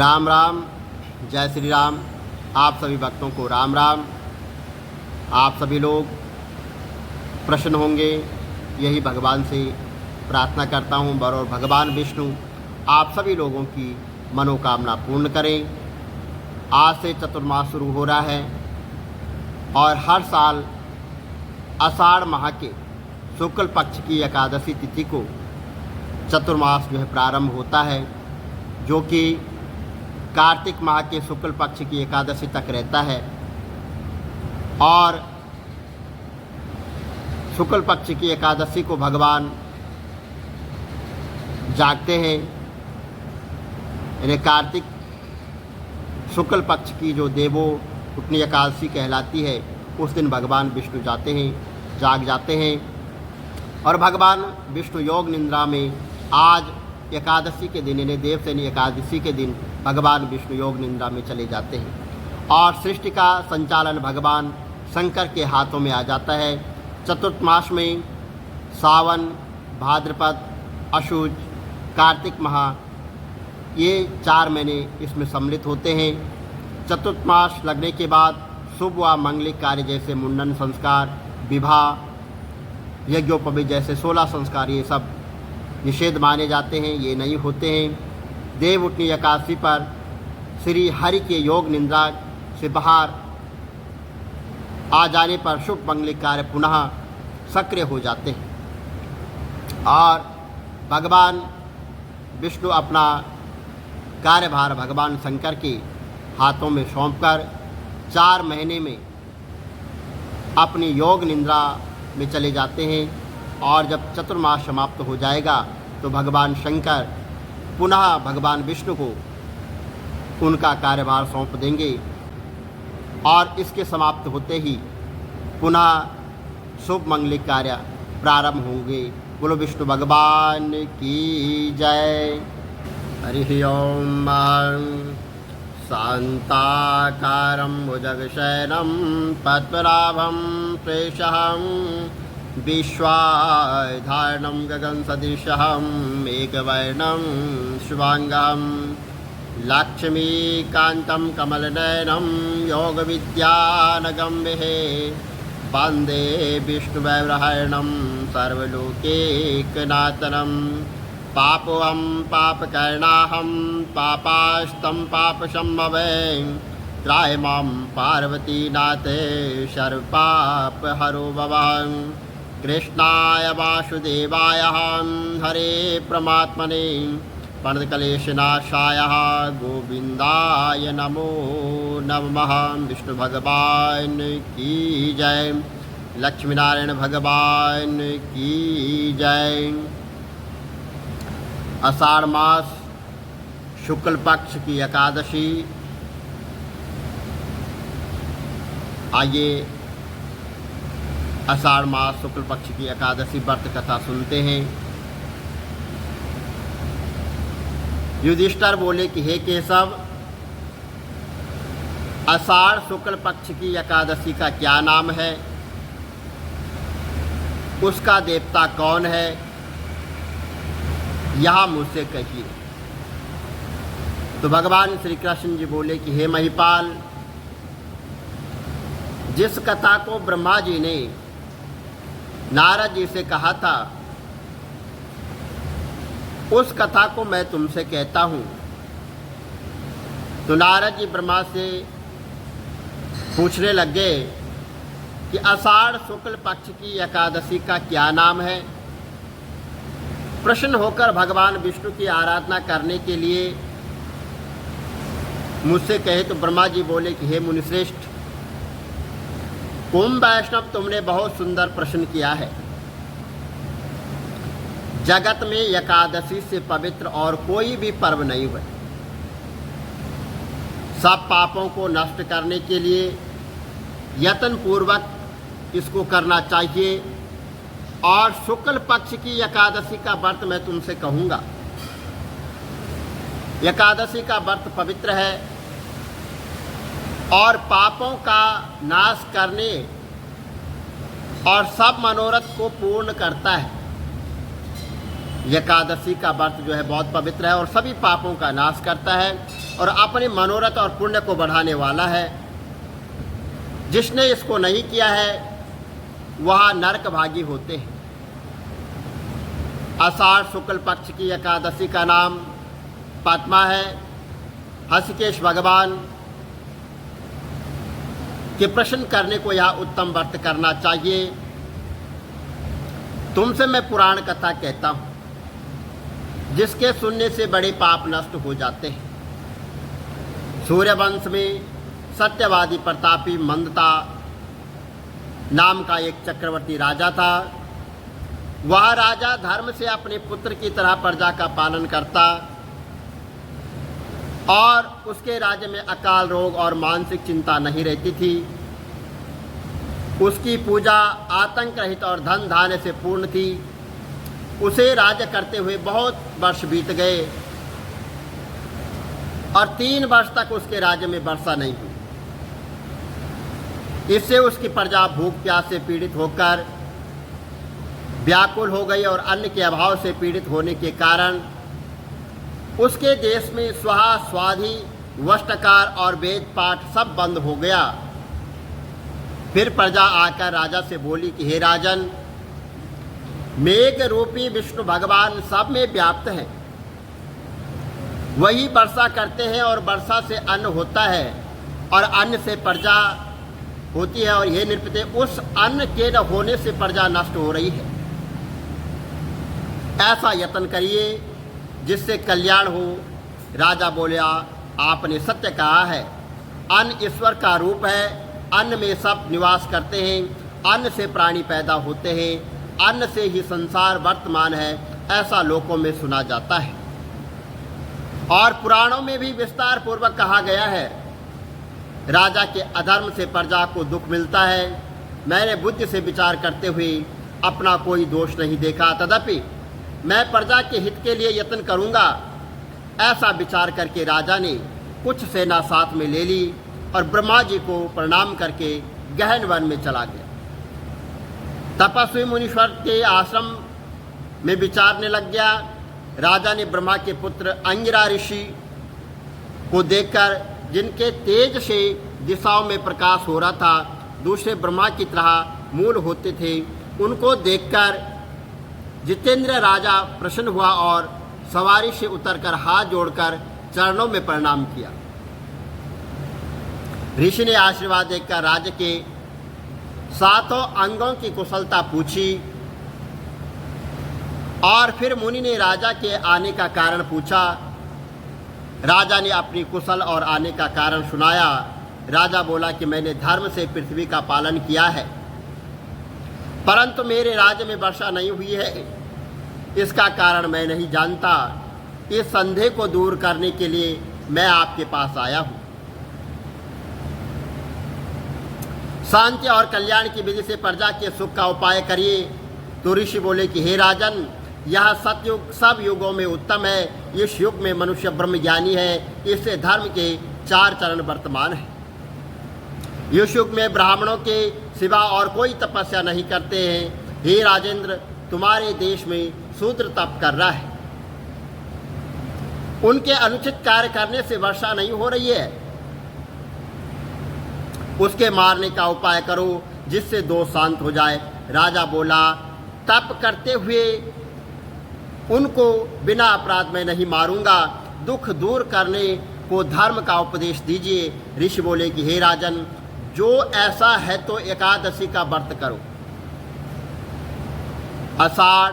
राम राम, जय श्री राम। आप सभी भक्तों को राम राम। आप सभी लोग प्रसन्न होंगे, यही भगवान से प्रार्थना करता हूँ। और भगवान विष्णु आप सभी लोगों की मनोकामना पूर्ण करें। आज से चतुर्मास शुरू हो रहा है और हर साल आषाढ़ माह के शुक्ल पक्ष की एकादशी तिथि को चतुर्मास प्रारंभ होता है, जो कि कार्तिक माह के शुक्ल पक्ष की एकादशी तक रहता है। और शुक्ल पक्ष की एकादशी को भगवान जागते हैं। यानी कार्तिक शुक्ल पक्ष की जो देवो उठनी एकादशी कहलाती है, उस दिन भगवान विष्णु जाग जाते हैं। और भगवान विष्णु योग निद्रा में आज एकादशी के दिन, यानी देवसेनी एकादशी के दिन भगवान विष्णु योग निद्रा में चले जाते हैं। और सृष्टि का संचालन भगवान शंकर के हाथों में आ जाता है। चतुर्थ मास में सावन, भाद्रपद, अशुज, कार्तिक माह, ये 4 महीने इसमें सम्मिलित होते हैं। चतुर्थ मास लगने के बाद शुभ व मंगलिक कार्य जैसे मुंडन संस्कार, विवाह, यज्ञोपवीत जैसे 16 संस्कार ये सब निषेध माने जाते हैं, ये नहीं होते हैं। देव उठनी एकादशी पर श्री हरि के योग निद्रा से बाहर आ जाने पर शुभ मंगलिक कार्य पुनः सक्रिय हो जाते हैं और भगवान विष्णु अपना कार्यभार भगवान शंकर के हाथों में सौंपकर 4 महीने में अपनी योग निद्रा में चले जाते हैं। और जब चतुर्मास समाप्त हो जाएगा तो भगवान शंकर पुनः भगवान विष्णु को उनका कार्यभार सौंप देंगे और इसके समाप्त होते ही पुनः शुभ मंगलिक कार्य प्रारंभ होंगे। बोलो विष्णु भगवान की जय। हरि ओम। शांताकारं भुजगशयनं पद्मनाभं प्रेषहं विश्वाधारणं गगनसदृशं मेघवर्णं शुभांगं लक्ष्मीकान्तं कमलनयनं योगविद्यानगं विहे वन्दे विष्णुवैब्रहरणं सर्वलोकैकनाथनं। पापोऽहं पापकर्णाहं पापास्तं पापसम्भवं त्राहि मां पार्वतीनाथे सर्वपापहरो भवं। कृष्णाय वासुदेवाय हरे परमात्मने प्रणतक्लेशनाशाय गोविन्दाय नमो नमः। विष्णु भगवान की जय। लक्ष्मीनारायण भगवान की जय। आषाढ़ मास शुक्ल पक्ष की एकादशी। आइए आषाढ़ मास शुक्ल पक्ष की एकादशी व्रत कथा सुनते हैं। युधिष्ठिर बोले कि हे केशव, आषाढ़ शुक्ल पक्ष की एकादशी का क्या नाम है, उसका देवता कौन है, यह मुझसे कहिए। तो भगवान श्री कृष्ण जी बोले कि हे महिपाल, जिस कथा को ब्रह्मा जी ने नारद जी से कहा था, उस कथा को मैं तुमसे कहता हूँ। तो नारद जी ब्रह्मा से पूछने लगे कि आषाढ़ शुक्ल पक्ष की एकादशी का क्या नाम है। प्रसन्न होकर भगवान विष्णु की आराधना करने के लिए मुझसे कहे तो ब्रह्मा जी बोले कि हे मुनिश्रेष्ठ, कुंभ वैष्णव तुमने बहुत सुंदर प्रश्न किया है। जगत में एकादशी से पवित्र और कोई भी पर्व नहीं हुआ। सब पापों को नष्ट करने के लिए यत्न पूर्वक इसको करना चाहिए। और शुक्ल पक्ष की एकादशी का व्रत मैं तुमसे कहूँगा। एकादशी का व्रत पवित्र है और पापों का नाश करने और सब मनोरथ को पूर्ण करता है। एकादशी का व्रत जो है बहुत पवित्र है और सभी पापों का नाश करता है और अपने मनोरथ और पुण्य को बढ़ाने वाला है। जिसने इसको नहीं किया है वह नरक भागी होते हैं। आषाढ़ शुक्ल पक्ष की एकादशी का नाम पद्मा है। हृषिकेश भगवान के प्रश्न करने को यह उत्तम व्रत करना चाहिए। तुमसे मैं पुराण कथा कहता हूँ, जिसके सुनने से बड़े पाप नष्ट हो जाते हैं। सूर्यवंश में सत्यवादी प्रतापी मंदता नाम का एक चक्रवर्ती राजा था। वह राजा धर्म से अपने पुत्र की तरह प्रजा का पालन करता और उसके राज्य में अकाल रोग और मानसिक चिंता नहीं रहती थी। उसकी पूजा आतंक रहित और धन धान्य से पूर्ण थी। उसे राज्य करते हुए बहुत वर्ष बीत गए और 3 वर्ष तक उसके राज्य में वर्षा नहीं हुई। इससे उसकी प्रजा भूख प्यास से पीड़ित होकर व्याकुल हो गई और अन्न के अभाव से पीड़ित होने के कारण उसके देश में स्वाहा स्वाधि वस्त्रकार और वेद पाठ सब बंद हो गया। फिर प्रजा आकर राजा से बोली कि हे राजन, मेघ रूपी विष्णु भगवान सब में व्याप्त हैं। वही वर्षा करते हैं और वर्षा से अन्न होता है और अन्न से प्रजा होती है। और ये नृपते उस अन्न के न होने से प्रजा नष्ट हो रही है। ऐसा यत्न करिए जिससे कल्याण हो। राजा बोला, आपने सत्य कहा है। अन्न ईश्वर का रूप है। अन्न में सब निवास करते हैं। अन्न से प्राणी पैदा होते हैं। अन्न से ही संसार वर्तमान है, ऐसा लोकों में सुना जाता है और पुराणों में भी विस्तार पूर्वक कहा गया है। राजा के अधर्म से प्रजा को दुख मिलता है। मैंने बुद्धि से विचार करते हुए अपना कोई दोष नहीं देखा, तदपि मैं प्रजा के हित के लिए यत्न करूंगा। ऐसा विचार करके राजा ने कुछ सेना साथ में ले ली और ब्रह्मा जी को प्रणाम करके गहन वन में चला गया। तपस्वी मुनीश्वर के आश्रम में विचारने लग गया। राजा ने ब्रह्मा के पुत्र अंगिरा ऋषि को देखकर, जिनके तेज से दिशाओं में प्रकाश हो रहा था, दूसरे ब्रह्मा की तरह मूल होते थे, उनको देखकर जितेंद्र राजा प्रसन्न हुआ और सवारी से उतरकर हाथ जोड़कर चरणों में प्रणाम किया। ऋषि ने आशीर्वाद देकर राज्य के 7 अंगों की कुशलता पूछी और फिर मुनि ने राजा के आने का कारण पूछा। राजा ने अपनी कुशल और आने का कारण सुनाया। राजा बोला कि मैंने धर्म से पृथ्वी का पालन किया है, परंतु मेरे राज्य में वर्षा नहीं हुई है। इसका कारण मैं नहीं जानता। इस संदेह को दूर करने के लिए मैं आपके पास आया हूँ। शांति और कल्याण की विधि से प्रजा के सुख का उपाय करिए। तो ऋषि बोले कि हे राजन, यह सतयुग सब युगों में उत्तम है। इस युग में मनुष्य ब्रह्मज्ञानी है। इससे धर्म के 4 चरण वर्तमान है। इस युग में ब्राह्मणों के सिवा और कोई तपस्या नहीं करते हैं। हे राजेंद्र, तुम्हारे देश में शूद्र तप कर रहा है। उनके अनुचित कार्य करने से वर्षा नहीं हो रही है। उसके मारने का उपाय करो, जिससे दोष शांत हो जाए। राजा बोला, तप करते हुए उनको बिना अपराध में नहीं मारूंगा। दुख दूर करने को धर्म का उपदेश दीजिए। ऋषि बोले कि हे राजन, जो ऐसा है तो एकादशी का व्रत करो। आषाढ़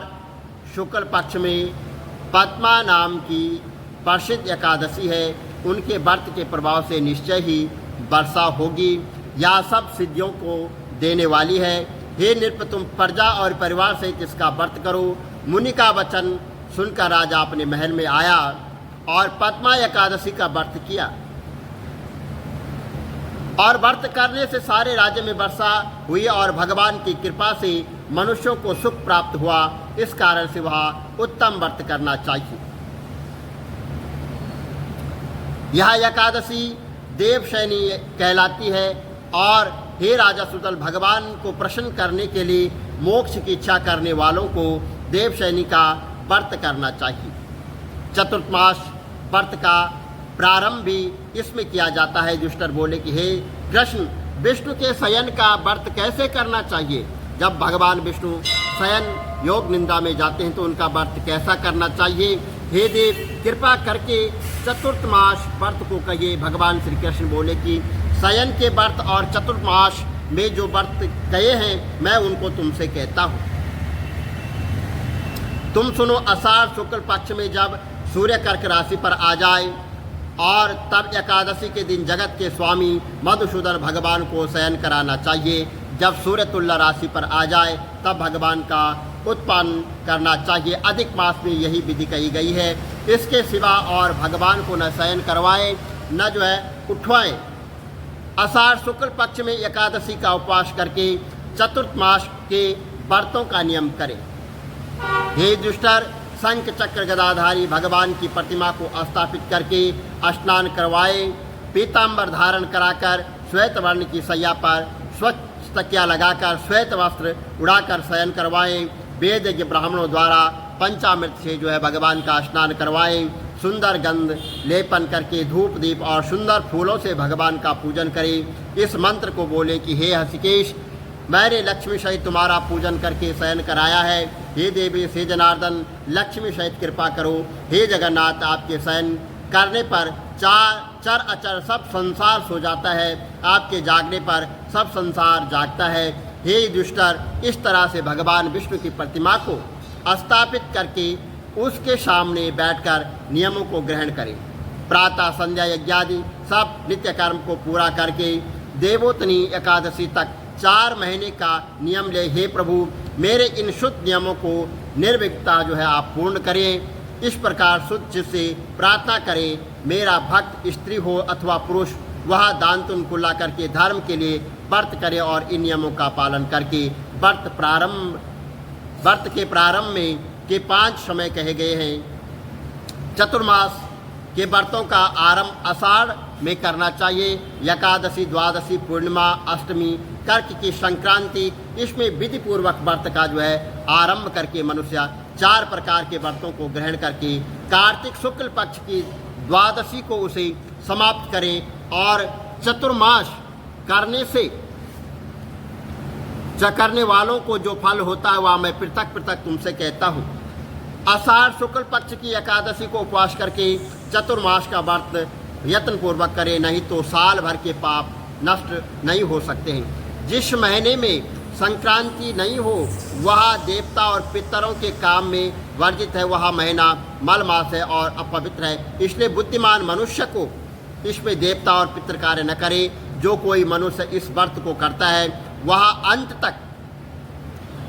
शुक्ल पक्ष में पद्मा नाम की प्रसिद्ध एकादशी है। उनके व्रत के प्रभाव से निश्चय ही वर्षा होगी। यह सब सिद्धियों को देने वाली है। हे नृप, तुम प्रजा और परिवार सहित इसका व्रत करो। मुनि का वचन सुनकर राजा अपने महल में आया और पद्मा एकादशी का व्रत किया। और व्रत करने से सारे राज्य में वर्षा हुई और भगवान की कृपा से मनुष्यों को सुख प्राप्त हुआ। इस कारण से वह उत्तम व्रत करना चाहिए। यह एकादशी देवशयनी कहलाती है। और हे राजा सुतल, भगवान को प्रसन्न करने के लिए मोक्ष की इच्छा करने वालों को देवशयनी का व्रत करना चाहिए। चतुर्थमास व्रत का प्रारंभ भी इसमें किया जाता है। युधिष्ठिर बोले कि हे कृष्ण, विष्णु के शयन का व्रत कैसे करना चाहिए? जब भगवान विष्णु शयन योग निंदा में जाते हैं तो उनका व्रत कैसा करना चाहिए? हे देव, कृपा करके चतुर्थमास व्रत को कहिए। भगवान श्री कृष्ण बोले कि शयन के व्रत और चतुर्थमास में जो व्रत कहे हैं मैं उनको तुमसे कहता हूँ। तुम सुनो, आषाढ़ शुक्ल पक्ष में जब सूर्य कर्क राशि पर आ जाए और तब एकादशी के दिन जगत के स्वामी मधुसूदन भगवान को शयन कराना चाहिए। जब सूर्य तुल्य राशि पर आ जाए तब भगवान का उत्पन्न करना चाहिए। अधिक मास में यही विधि कही गई है। इसके सिवा और भगवान को न शयन करवाएं न जो है उठवाएं। आषाढ़ शुक्ल पक्ष में एकादशी का उपवास करके चतुर्थ मास के व्रतों का नियम करें। हे युधिष्ठिर, शंख चक्र गदाधारी भगवान की प्रतिमा को स्थापित करके स्नान करवाए। पीताम्बर धारण कराकर श्वेत वर्ण की शैया पर स्वच्छ तकिया लगाकर श्वेत वस्त्र उड़ाकर शयन करवाएं। वेदज्ञ ब्राह्मणों द्वारा पंचामृत से जो है भगवान का स्नान करवाएं। सुंदर गंध लेपन करके धूप दीप और सुंदर फूलों से भगवान का पूजन करें। इस मंत्र को बोलें कि हे हृषिकेश, मैंने लक्ष्मी सहित तुम्हारा पूजन करके शयन कराया है। हे देवी, हे जनार्दन, लक्ष्मी सहित कृपा करो। हे जगन्नाथ, आपके शयन करने पर चर अचर सब संसार सो जाता है, आपके जागने पर सब संसार जागता है। हे युधिष्ठिर, इस तरह से भगवान विष्णु की प्रतिमा को स्थापित करके उसके सामने बैठकर नियमों को ग्रहण करें। प्रातः संध्या यज्ञादि सब नित्य कर्म को पूरा करके देवोत्तनी एकादशी तक 4 महीने का नियम ले। हे प्रभु, मेरे इन शुद्ध नियमों को निर्विघ्नता जो है आप पूर्ण करें। इस प्रकार शुद्ध चित्त से प्रार्थना करें। मेरा भक्त स्त्री हो अथवा पुरुष, वह दान पुण्य कुल्ला करके धर्म के लिए व्रत करे और इन नियमों का पालन करके व्रत के प्रारंभ में के 5 समय कहे गए हैं। चतुर्मास के व्रतों का आरंभ आषाढ़ में करना चाहिए। एकादशी, द्वादशी, पूर्णिमा, अष्टमी, कर्क की संक्रांति, इसमें विधि पूर्वक व्रत का जो है आरंभ करके मनुष्य 4 प्रकार के व्रतों को ग्रहण करके कार्तिक शुक्ल पक्ष की द्वादशी को उसे समाप्त करें। और चतुर्मास करने वालों को जो फल होता है वह मैं पृथक पृथक तुमसे कहता हूँ। आषाढ़ शुक्ल पक्ष की एकादशी को उपवास करके चतुर्मास का व्रत यत्नपूर्वक करें, नहीं तो साल भर के पाप नष्ट नहीं हो सकते हैं। जिस महीने में संक्रांति नहीं हो वह देवता और पितरों के काम में वर्जित है, वह महीना मलमास है और अपवित्र है। इसलिए बुद्धिमान मनुष्य को इसमें देवता और पितृ कार्य न करे। जो कोई मनुष्य इस व्रत को करता है वह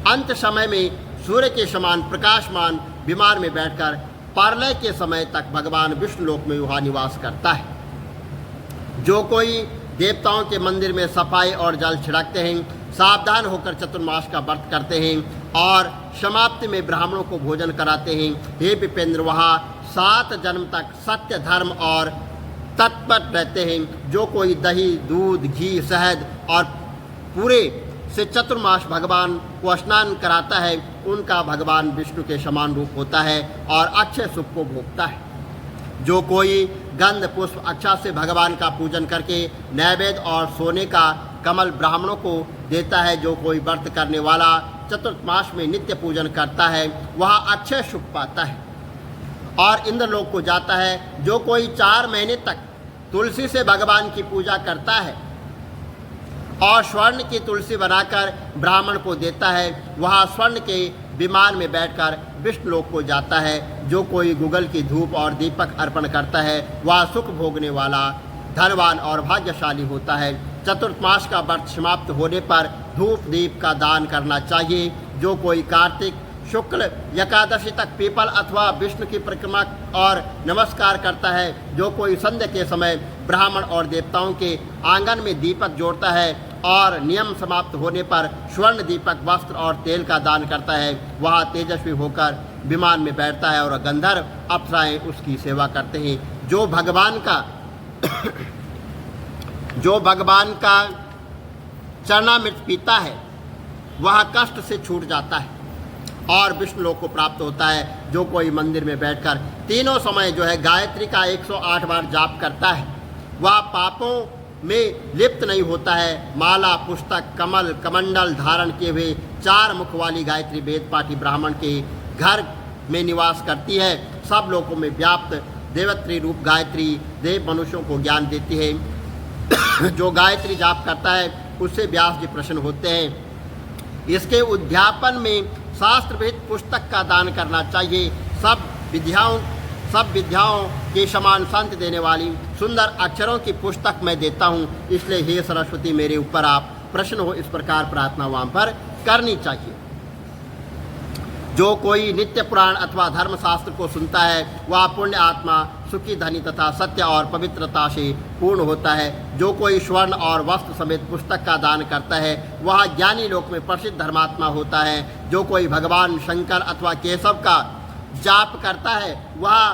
अंत समय में सूर्य के समान प्रकाशमान विमान में बैठकर प्रलय के समय तक भगवान विष्णु लोक में वहाँ निवास करता है। जो कोई देवताओं के मंदिर में सफाई और जल छिड़कते हैं, सावधान होकर चतुर्मास का व्रत करते हैं और समाप्ति में ब्राह्मणों को भोजन कराते हैं, हे विपेंद्र, वहाँ 7 जन्म तक सत्य, धर्म और तत्पर रहते हैं। जो कोई दही, दूध, घी, शहद और पूरे से चतुर्मास भगवान को स्नान कराता है, उनका भगवान विष्णु के समान रूप होता है और अक्षय सुख को भोगता है। जो कोई गंध पुष्प अक्षा से भगवान का पूजन करके नैवेद्य और सोने का कमल ब्राह्मणों को देता है, जो कोई व्रत करने वाला चतुर्मास में नित्य पूजन करता है वह अक्षय सुख पाता है और इंद्रलोक को जाता है। जो कोई 4 महीने तक तुलसी से भगवान की पूजा करता है और स्वर्ण की तुलसी बनाकर ब्राह्मण को देता है, वह स्वर्ण के विमान में बैठकर विष्णु लोक को जाता है। जो कोई गुगल की धूप और दीपक अर्पण करता है वह सुख भोगने वाला, धनवान और भाग्यशाली होता है। चतुर्मास का व्रत समाप्त होने पर धूप दीप का दान करना चाहिए। जो कोई कार्तिक शुक्ल एकादशी तक पीपल अथवा विष्णु की परिक्रमा और नमस्कार करता है, जो कोई संध्या के समय ब्राह्मण और देवताओं के आंगन में दीपक जोड़ता है और नियम समाप्त होने पर स्वर्ण दीपक, वस्त्र और तेल का दान करता है, वह तेजस्वी होकर विमान में बैठता है और गंधर्व अप्सराएं उसकी सेवा करते हैं। जो भगवान का चरणामृत पीता है वह कष्ट से छूट जाता है और विष्णु लोक को प्राप्त होता है। जो कोई मंदिर में बैठकर तीनों समय जो है गायत्री का 108 बार जाप करता है, वह पापों में लिप्त नहीं होता है। माला, पुस्तक, कमल, कमंडल धारण किए हुए 4 मुख वाली गायत्री वेद पाठी ब्राह्मण के घर में निवास करती है। सब लोगों में व्याप्त देवत्री रूप गायत्री देव मनुष्यों को ज्ञान देती है। जो गायत्री जाप करता है उससे व्यास जी प्रसन्न होते हैं। इसके उद्यापन में शास्त्र विहित पुस्तक का दान करना चाहिए। सब विद्याओं के समान संत देने वाली सुंदर अक्षरों की पुस्तक मैं देता हूँ, इसलिए हे सरस्वती मेरे ऊपर आप प्रसन्न हो। इस प्रकार प्रार्थना वहाँ पर करनी चाहिए। जो कोई नित्य पुराण अथवा धर्मशास्त्र को सुनता है वह पुण्य आत्मा, सुखी, धनी तथा सत्य और पवित्रता से पूर्ण होता है। जो कोई स्वर्ण और वस्त्र समेत पुस्तक का दान करता है वह ज्ञानी लोक में प्रसिद्ध धर्मात्मा होता है। जो कोई भगवान शंकर अथवा केशव का जाप करता है वह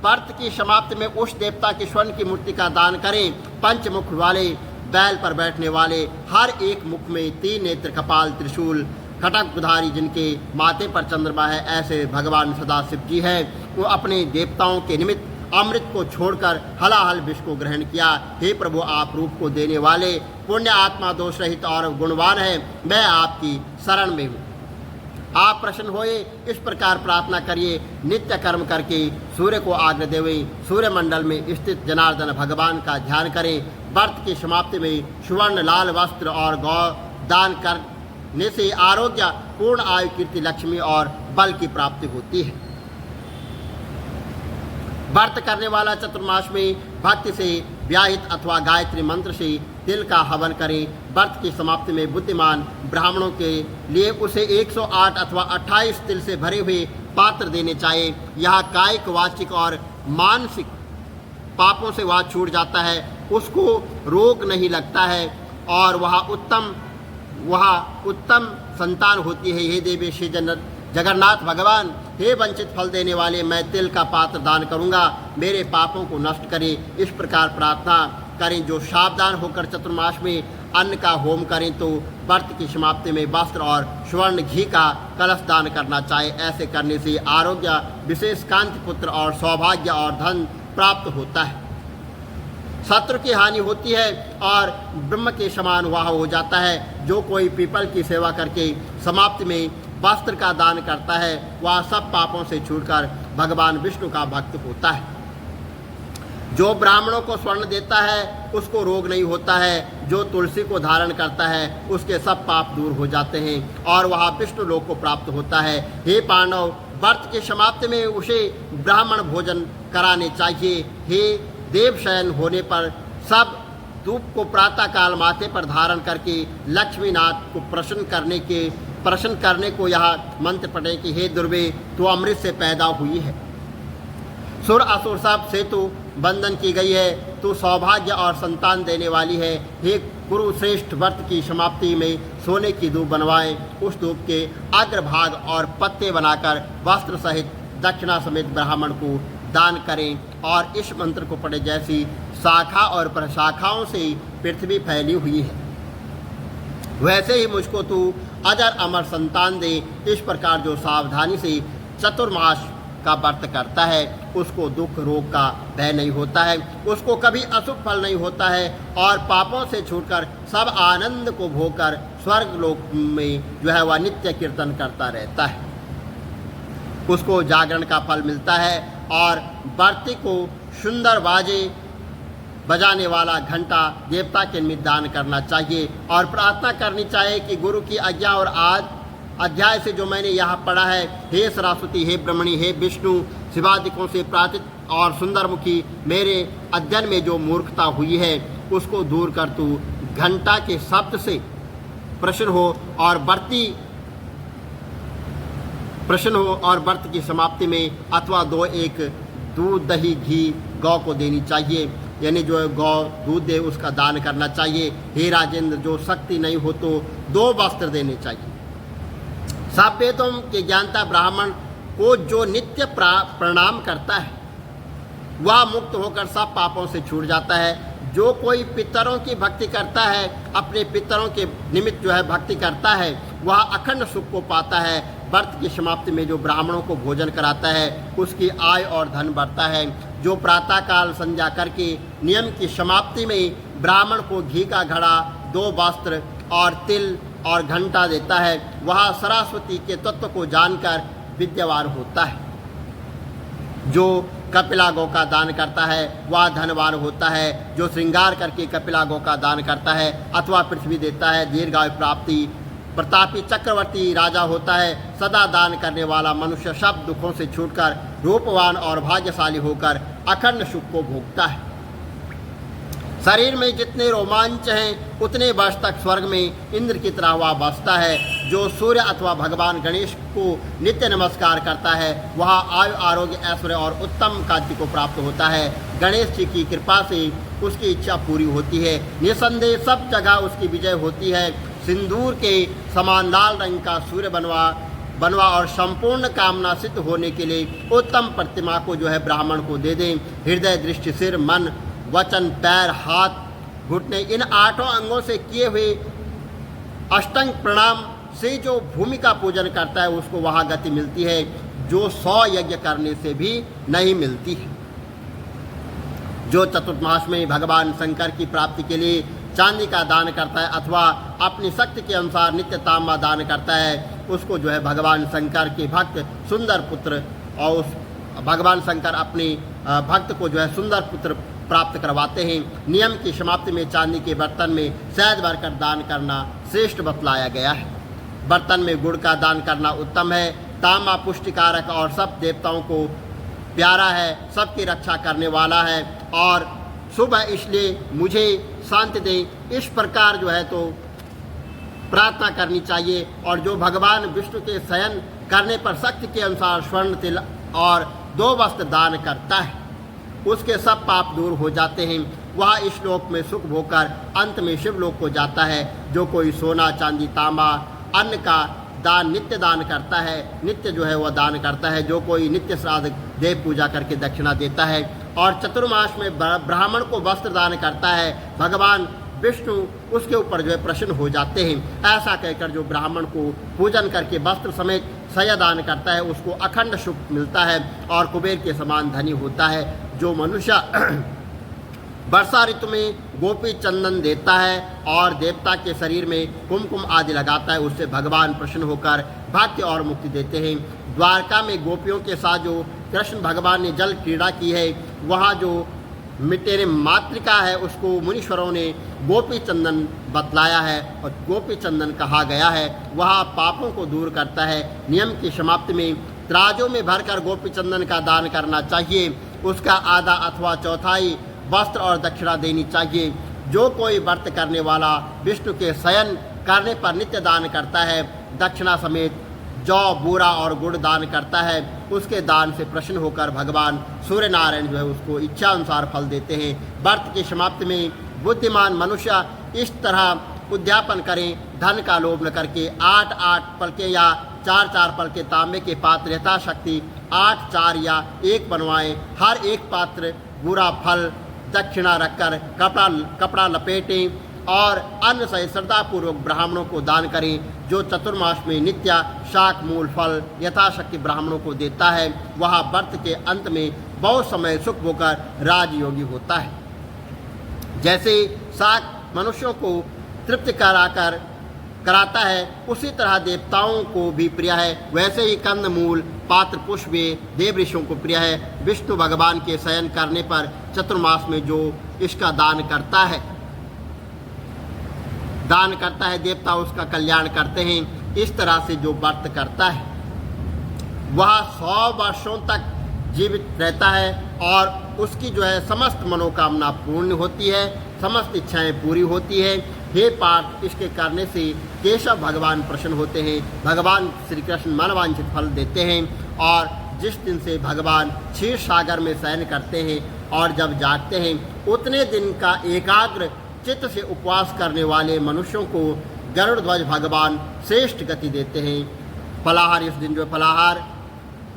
व्रत की समाप्ति में उस देवता की स्वर्ण की मूर्ति का दान करें। पंचमुख वाले बैल पर बैठने वाले, हर एक मुख में 3 नेत्र, कपाल, त्रिशूल, खटकधारी, जिनके माथे पर चंद्रमा है, ऐसे भगवान सदाशिव जी हैं। वो अपने देवताओं के निमित्त अमृत को छोड़कर हलाहल विष को ग्रहण किया। हे प्रभु, आप रूप को देने वाले पुण्य आत्मा, दोष रहित और गुणवान है, मैं आपकी शरण में हूँ, आप प्रसन्न होए। इस प्रकार प्रार्थना करिए। नित्य कर्म करके सूर्य को आग्रह देवे, सूर्य मंडल में स्थित जनार्दन भगवान का ध्यान करें। व्रत की समाप्ति में सुवर्ण, लाल वस्त्र और गौ दान करने से आरोग्य, पूर्ण आयु, कीर्ति, लक्ष्मी और बल की प्राप्ति होती है। व्रत करने वाला चतुर्मास में भक्ति से व्याहित अथवा गायत्री मंत्र से तिल का हवन करें। व्रत की समाप्ति में बुद्धिमान ब्राह्मणों के लिए उसे 108 अथवा 28 तिल से भरे हुए पात्र देने चाहिए। यह कायिक, वाचिक और मानसिक पापों से वह छूट जाता है, उसको रोग नहीं लगता है और वह उत्तम संतान होती है। हे देवी श्री जगन्नाथ भगवान, हे वंचित फल देने वाले, मैं तिल का पात्र दान करूंगा, मेरे पापों को नष्ट करें। इस प्रकार प्रार्थना करें। जो सावधान होकर चतुर्मास में अन्न का होम करें तो व्रत की समाप्ति में वस्त्र और स्वर्ण घी का कलश दान करना चाहिए। ऐसे करने से आरोग्य, विशेष कांति, पुत्र और सौभाग्य और धन प्राप्त होता है। शत्रु की हानि होती है और ब्रह्म के समान वह हो जाता है। जो कोई पीपल की सेवा करके समाप्ति में वस्त्र का दान करता है वह सब पापों से छूटकर भगवान विष्णु का भक्त होता है। जो ब्राह्मणों को स्वर्ण देता है उसको रोग नहीं होता है। जो तुलसी को धारण करता है उसके सब पाप दूर हो जाते हैं और वह विष्णु लोक को प्राप्त होता है। हे पांडव, व्रत की समाप्ति में उसे ब्राह्मण भोजन कराने चाहिए। हे देवशयन होने पर सब धूप को प्रातः काल माथे पर धारण करके लक्ष्मीनाथ को प्रसन्न करने को यह मंत्र पढ़े कि हे दुर्वे, तू अमृत से पैदा हुई है, सुर असुर सब से तू बंधन की गई है, तू सौभाग्य और संतान देने वाली है। हे कुरुश्रेष्ठ, व्रत की समाप्ति में सोने की धूप बनवाएं। उस धूप के अग्रभाग और पत्ते बनाकर वस्त्र सहित दक्षिणा समेत ब्राह्मण को दान करें और इस मंत्र को पढ़े जैसी शाखा और प्रशाखाओं से पृथ्वी फैली हुई है, वैसे ही मुझको तू अजर अमर संतान दे। इस प्रकार जो सावधानी से चतुर्मास का व्रत करता है उसको दुख, रोग का भय नहीं होता है, उसको कभी अशुभ फल नहीं होता है और पापों से छूटकर सब आनंद को भोगकर स्वर्ग लोक में जो है वह नित्य कीर्तन करता रहता है। उसको जागरण का फल मिलता है और व्रती को सुंदर बाजे बजाने वाला घंटा देवता के निमित्त दान करना चाहिए और प्रार्थना करनी चाहिए कि गुरु की आज्ञा और आज अध्याय से जो मैंने यहाँ पढ़ा है, हे सरस्वती, हे ब्रह्मणी, हे विष्णु, शिवादिकों से प्रार्थित और सुंदरमुखी, मेरे अध्ययन में जो मूर्खता हुई है उसको दूर कर तू घंटा के शब्द से प्रसन्न हो और व्रत की समाप्ति में अथवा 2-1 दूध, दही, घी गौ को देनी चाहिए, यानी जो गौ दूध दे उसका दान करना चाहिए। हे राजेंद्र, जो शक्ति नहीं हो तो 2 वस्त्र देने चाहिए। सब वेदों के ज्ञानता ब्राह्मण को जो नित्य प्रणाम करता है वह मुक्त होकर सब पापों से छूट जाता है। जो कोई पितरों की भक्ति करता है, अपने पितरों के निमित्त जो है भक्ति करता है, वह अखंड सुख को पाता है। व्रत की समाप्ति में जो ब्राह्मणों को भोजन कराता है उसकी आय और धन बढ़ता है। जो प्रातःकाल संध्या करके नियम की समाप्ति में ब्राह्मण को घी का घड़ा, 2 वस्त्र और तिल और घंटा देता है, वह सरस्वती के तत्व को जानकर विद्यावान होता है। जो कपिला गौ का दान करता है वह धनवान होता है। जो श्रृंगार करके कपिला गौ का दान करता है अथवा पृथ्वी देता है, दीर्घायु प्राप्ति, प्रतापी चक्रवर्ती राजा होता है। सदा दान करने वाला मनुष्य सब दुखों से छूटकर रूपवान और भाग्यशाली होकर अखंड सुख को भोगता है। शरीर में जितने रोमांच हैं उतने वर्ष तक स्वर्ग में इंद्र की तरह वह बसता है। जो सूर्य अथवा भगवान गणेश को नित्य नमस्कार करता है वह आयु, आरोग्य, ऐश्वर्य और उत्तम कांति को प्राप्त होता है। गणेश जी की कृपा से उसकी इच्छा पूरी होती है। निसंदेह सब जगह उसकी विजय होती है। सिंदूर के समान लाल रंग का सूर्य बनवा और संपूर्ण कामना सिद्ध होने के लिए उत्तम प्रतिमा को जो है ब्राह्मण को दे दें। हृदय, दृष्टि, सिर, मन, वचन, पैर, हाथ, घुटने, इन 8 अंगों से किए हुए अष्टांग प्रणाम से जो भूमि का पूजन करता है उसको वहाँ गति मिलती है जो 100 यज्ञ करने से भी नहीं मिलती है। जो चतुर्मास में भगवान शंकर की प्राप्ति के लिए चांदी का दान करता है अथवा अपनी शक्ति के अनुसार नित्य तांबा दान करता है उसको जो है भगवान शंकर के भक्त सुंदर पुत्र, और उस भगवान शंकर अपने भक्त को जो है सुंदर पुत्र प्राप्त करवाते हैं। नियम की समाप्ति में चांदी के बर्तन में शहद भरकर दान करना श्रेष्ठ बतलाया गया है। बर्तन में गुड़ का दान करना उत्तम है। तांबा पुष्टिकारक और सब देवताओं को प्यारा है, सबकी रक्षा करने वाला है और शुभ है, इसलिए मुझे शांति दे। इस प्रकार जो है तो प्रार्थना करनी चाहिए। और जो भगवान विष्णु के शयन करने पर शक्ति के अनुसार स्वर्ण, तिल और 2 वस्त्र दान करता है उसके सब पाप दूर हो जाते हैं। वह इस लोक में सुख भोगकर अंत में शिवलोक को जाता है। जो कोई सोना, चांदी, तांबा, अन्न का दान नित्य दान करता है, नित्य जो है वह दान करता है। जो कोई नित्य श्राद्ध, देव पूजा करके दक्षिणा देता है और चतुर्मास में ब्राह्मण को वस्त्र दान करता है, भगवान विष्णु उसके ऊपर जो है प्रसन्न हो जाते हैं। ऐसा कहकर जो ब्राह्मण को पूजन करके वस्त्र समेत शय्या दान करता है उसको अखंड सुख मिलता है और कुबेर के समान धनी होता है। जो मनुष्य वर्षा ऋतु में गोपी चंदन देता है और देवता के शरीर में कुमकुम आदि लगाता है उससे भगवान प्रसन्न होकर भाग्य और मुक्ति देते हैं। द्वारका में गोपियों के साथ जो कृष्ण भगवान ने जल क्रीड़ा की है वहाँ जो मिटेरे मातृका है उसको मुनीश्वरों ने गोपी चंदन बतलाया है और गोपी चंदन कहा गया है। वह पापों को दूर करता है। नियम की समाप्ति में तराजू में भरकर गोपी चंदन का दान करना चाहिए। उसका आधा अथवा चौथाई वस्त्र और दक्षिणा देनी चाहिए। जो कोई व्रत करने वाला विष्णु के शयन करने पर नित्य दान करता है, दक्षिणा समेत जौ, बूरा और गुड़ दान करता है, उसके दान से प्रसन्न होकर भगवान सूर्य नारायण जो है उसको इच्छा अनुसार फल देते हैं। व्रत की समाप्ति में बुद्धिमान मनुष्य इस तरह उद्यापन करें, धन का लोभ न करके 8-8 पलके या 4-4 पलके तांबे के पात्र यथाशक्ति 8, 4 या 1 बनवाएं। हर एक पात्र बुरा फल दक्षिणा रखकर कपड़ा लपेटें और अन्न सहित श्रद्धापूर्वक ब्राह्मणों को दान करें। जो चतुर्मास में नित्य शाक, मूल, फल यथाशक्ति ब्राह्मणों को देता है वह व्रत के अंत में बहुत समय सुख होकर राजयोगी होता है। जैसे शाक मनुष्यों को तृप्त कराता है उसी तरह देवताओं को भी प्रिय है, वैसे ही कंद, मूल, पात्र, पुष्प देव ऋषियों को प्रिय है। विष्णु भगवान के शयन करने पर चतुर्मास में जो इसका दान करता है देवता उसका कल्याण करते हैं। इस तरह से जो व्रत करता है वह 100 वर्षों तक जीवित रहता है और उसकी जो है समस्त मनोकामना पूर्ण होती है, समस्त इच्छाएं पूरी होती है। हे पार्थ, इसके करने से केशव भगवान प्रसन्न होते हैं। भगवान श्री कृष्ण मनवांछित फल देते हैं और जिस दिन से भगवान क्षीर सागर में शयन करते हैं और जब जागते हैं उतने दिन का एकाग्र चित्त से उपवास करने वाले मनुष्यों को गरुड़ ध्वज भगवान श्रेष्ठ गति देते हैं। फलाहार, इस दिन जो फलाहार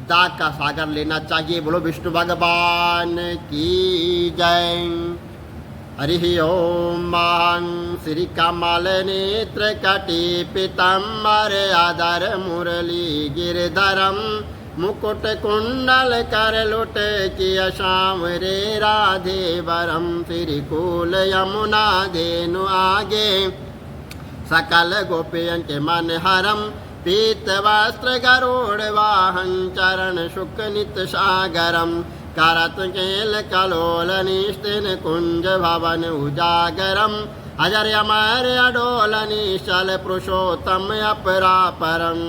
दाग का सागर लेना चाहिए। बोलो विष्णु भगवान की जय। हरि ओम। महं श्री कमल नेत्र कटी पीताम्बर अधर मुरली गिरधरम मुकुट कुंडल कर लुट किया श्याम रे राधे वरम। श्री कुल यमुना धेनु आगे सकल गोपियन के मन हरम। पीत वस्त्र गरुड़ वाहन चरण शुक नित सागरम। करत केल कलोल निस्तिन कुंज भवन उजागरम। अजर अमर अडोल निश्चल पुरुषोत्तम अपरापरम।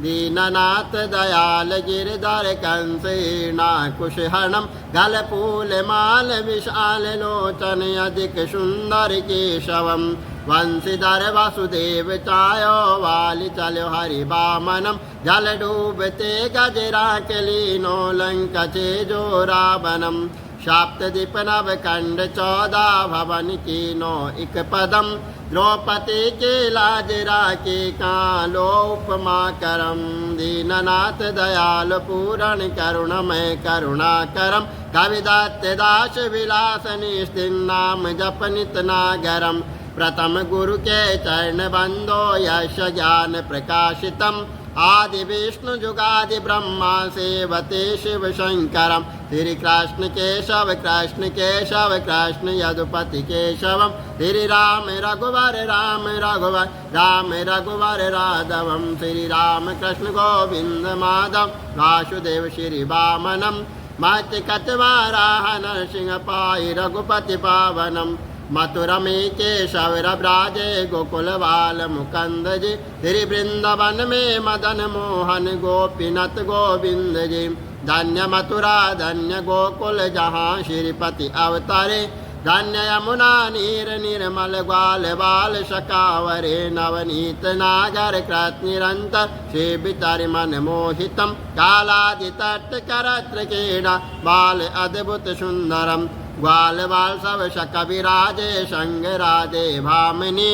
दीननाथ दयाल गिरधर कंसेना कुशहरणम। गल फूल माल विशाल लोचन अधिक सुंदर केशवम। वंशीधर वासुदेव चायो वाली चलो हरि वामनम। जल डूबते गजरा के लीनो लंका जो रावणम। सप्तदीप नव खंड 14 भवन कीनो इक पदम। द्रौपदी के लाज राखे कालो उपमा करम। दीननाथ दयाल पूरण करुणमय करुणा करम। कविदत्त दास विलास निस्तिन नाम जप नित नागरम। प्रथम गुरु के चरण बंदो यश ज्ञान प्रकाशितम। आदि विष्णु जुगादि ब्रह्मा सेवते शिव शंकरम। श्री कृष्ण केशव कृष्ण केशव कृष्ण यदुपति केशवम। श्री राम रघुवर राम रघुवर राम रघुवर राघवम। श्री राम कृष्ण गोविंद माधव वासुदेव श्री वामनम। मति कतवाराह नरसिंह पाई रघुपति पावनम। मथुरा में केशव ब्राजे गोकुल बाल मुकंद जी। श्री वृंदावन में मदन मोहन गोपीनाथ गोविंद जी। धन्य मथुरा धन्य गोकुल जहाँ श्रीपति अवतारे। धन्य यमुना नीर निर्मल ग्वाल बाल शकावरे। नवनीत नागर कृत निरंतर सेवितर मन मोहितम। कालादि तट करत्र क्रीड़ा बाल अद्भुत सुंदरम। ग्वाल बाल सब शक विराजे संग राधे भामिनी।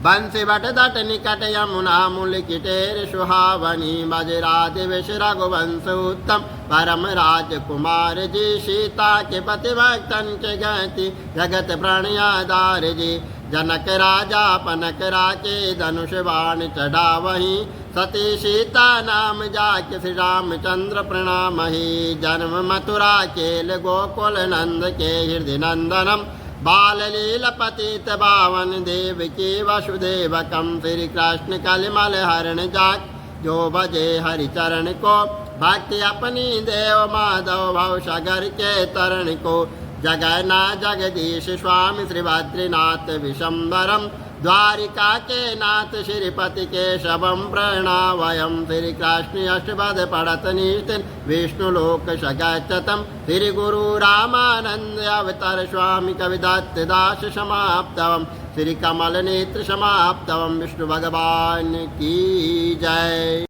बंसी बट दट निकट यमुना मूल किटेर सुहावनी। बज राधे विष रघुवंश उत्तम परम राजकुमार जी। सीता के पति भक्तन के गति जगत प्रणयाधार जी। जनक राजा पनक राके धनुष बाण चढ़ावही। सती सीता नाम जाके श्री रामचंद्र प्रणामहि। जन्म मथुरा केल गोकुल नंद के हृदय नंदनम। बाल लील पतित बावन देव की वसुदेवकम। श्री कृष्ण कलिमल हरण जाक जो बजे हरि चरण को। भक्ति अपनी देव माधव भव सागर के तरण को। जगन्ना जगदीश स्वामी श्री बद्रीनाथ विशंबरम। द्वारिका के नाथ श्रीपति केशवम प्रणवयम। श्री कृष्ण अष्टपद पढ़त निस्तिन विष्णु लोक सगच्छतम। श्री गुरु रामानंद अवतार स्वामी कविदत्त दास समाप्तवम। श्री कमल नेत्र समाप्तवम। विष्णु भगवान की जय।